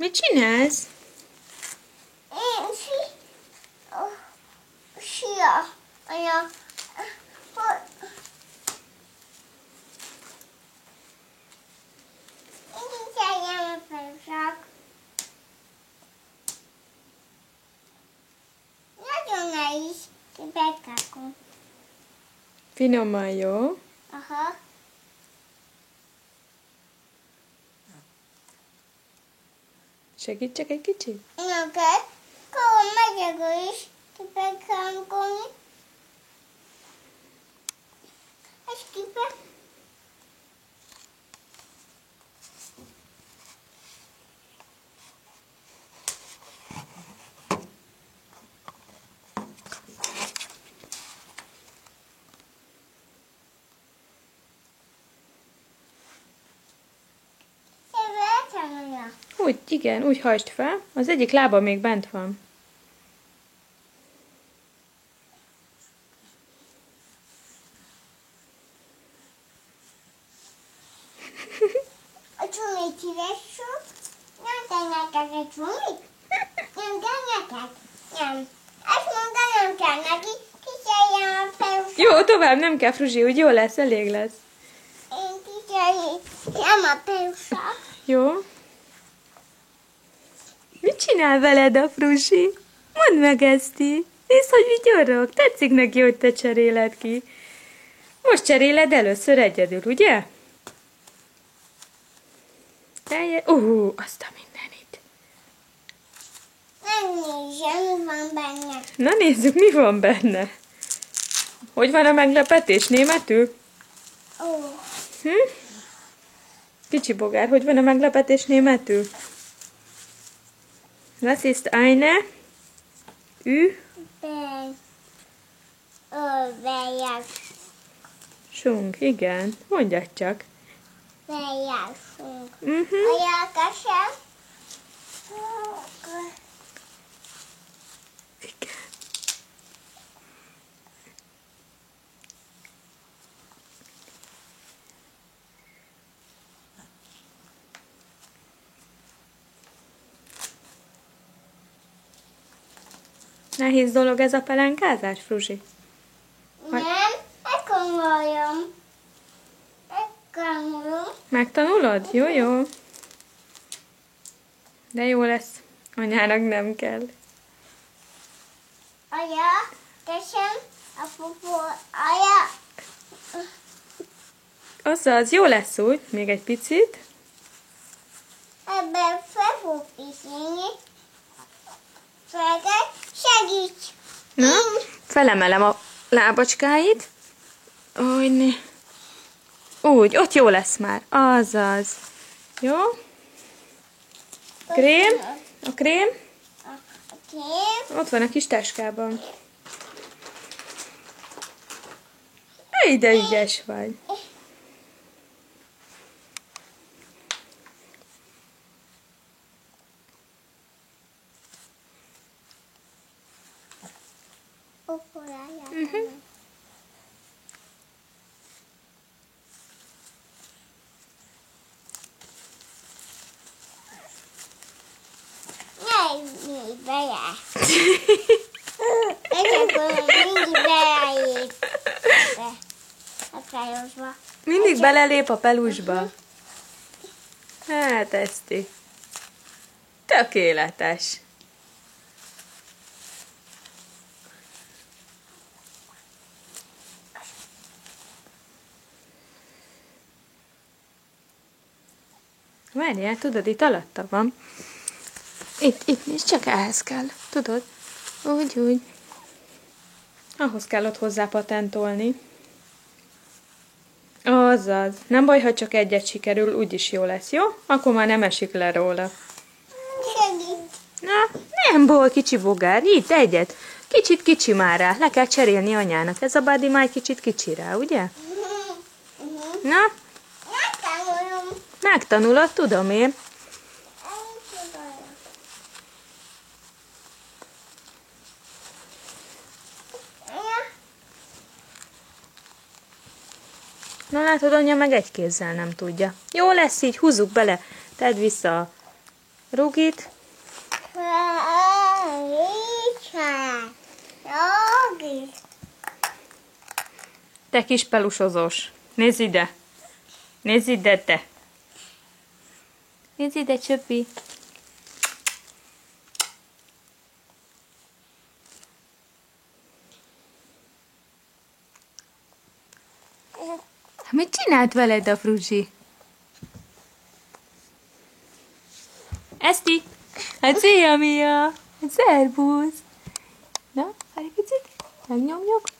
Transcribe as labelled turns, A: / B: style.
A: Mit csinálsz?
B: Én sia. Anya. Nagyon nehéz kibekálkom.
A: Finoman, jó?
B: Aha.
A: Segítsek egy kicsit?
B: Neked, akkor megyek is kibekálkom. És kibe.
A: Úgy, igen, úgy hajtsd fel. Az egyik lába még bent van.
B: A csomit hívessuk. Nem kell neked egy csomit? Nem kell neked? Nem. Ezt mondta, nem kell neki. Kicserjem a perusát.
A: Jó, tovább nem kell, Fruzsi, úgy jó lesz, elég lesz.
B: Én kicserjem a perusát.
A: Jó? Mit csinál veled a Fruzsi? Mondd meg ezt így. Nézd, hogy vigyorog. Tetszik neki, hogy te cseréled ki. Most cseréled először egyedül, ugye? Azt a mindenit.
B: Megnézem, mi van benne.
A: Na nézzük, mi van benne. Hogy van a meglepetés németül?
B: Ó,
A: Kicsi bogár, hogy van a meglepetés németül? Was ist eine Überraschung? Igen, mondjad csak.
B: Bejászunk.
A: Mhm.
B: A jelkesem.
A: Igen. Nehéz dolog ez a pelenkázás, Fruzsi?
B: Nem, megtanulom. Megtanulom.
A: Megtanulod? Jó, jó. De jó lesz. Anyának nem kell.
B: Anya, kesem, a popó, anya.
A: Azaz, jó lesz úgy. Még egy picit.
B: Ebben fel fog piszélni. Segíts!
A: Na, felemelem a lábacskáit. Úgy, ott jó lesz már. Azaz. Jó? Krém? A krém?
B: Oké.
A: Ott van a kis táskában. De ügyes vagy.
B: Mindig bele. Mindig belelép. A fejosba.
A: Mindig belelép a pelusba. Hát, Eszti. Tökéletes. Várjál, tudod, itt alatta van. Itt nézd, csak ehhez kell. Tudod? Úgy. Ahhoz kell ott hozzá patentolni. Azaz. Nem baj, ha csak egyet sikerül, úgyis jó lesz, jó? Akkor már nem esik le róla.
B: Segít.
A: Na, nem baj, kicsi bogár. Itt egyet. Kicsit kicsi már rá. Le kell cserélni anyának. Ez a bádi már kicsit kicsi rá, ugye? Na?
B: Megtanulom.
A: Megtanulod, tudom én. Na látod, anya meg egy kézzel nem tudja. Jó lesz így, húzzuk bele. Tedd vissza Rugit. Te kis pelusozós. Nézz ide. Nézz ide, te. Nézz ide, Csöpi. Mit csinált veled a Fruzsi? Eszti! Hát szia, Mia! Szervusz! Na, várj egy picit, megnyomjuk.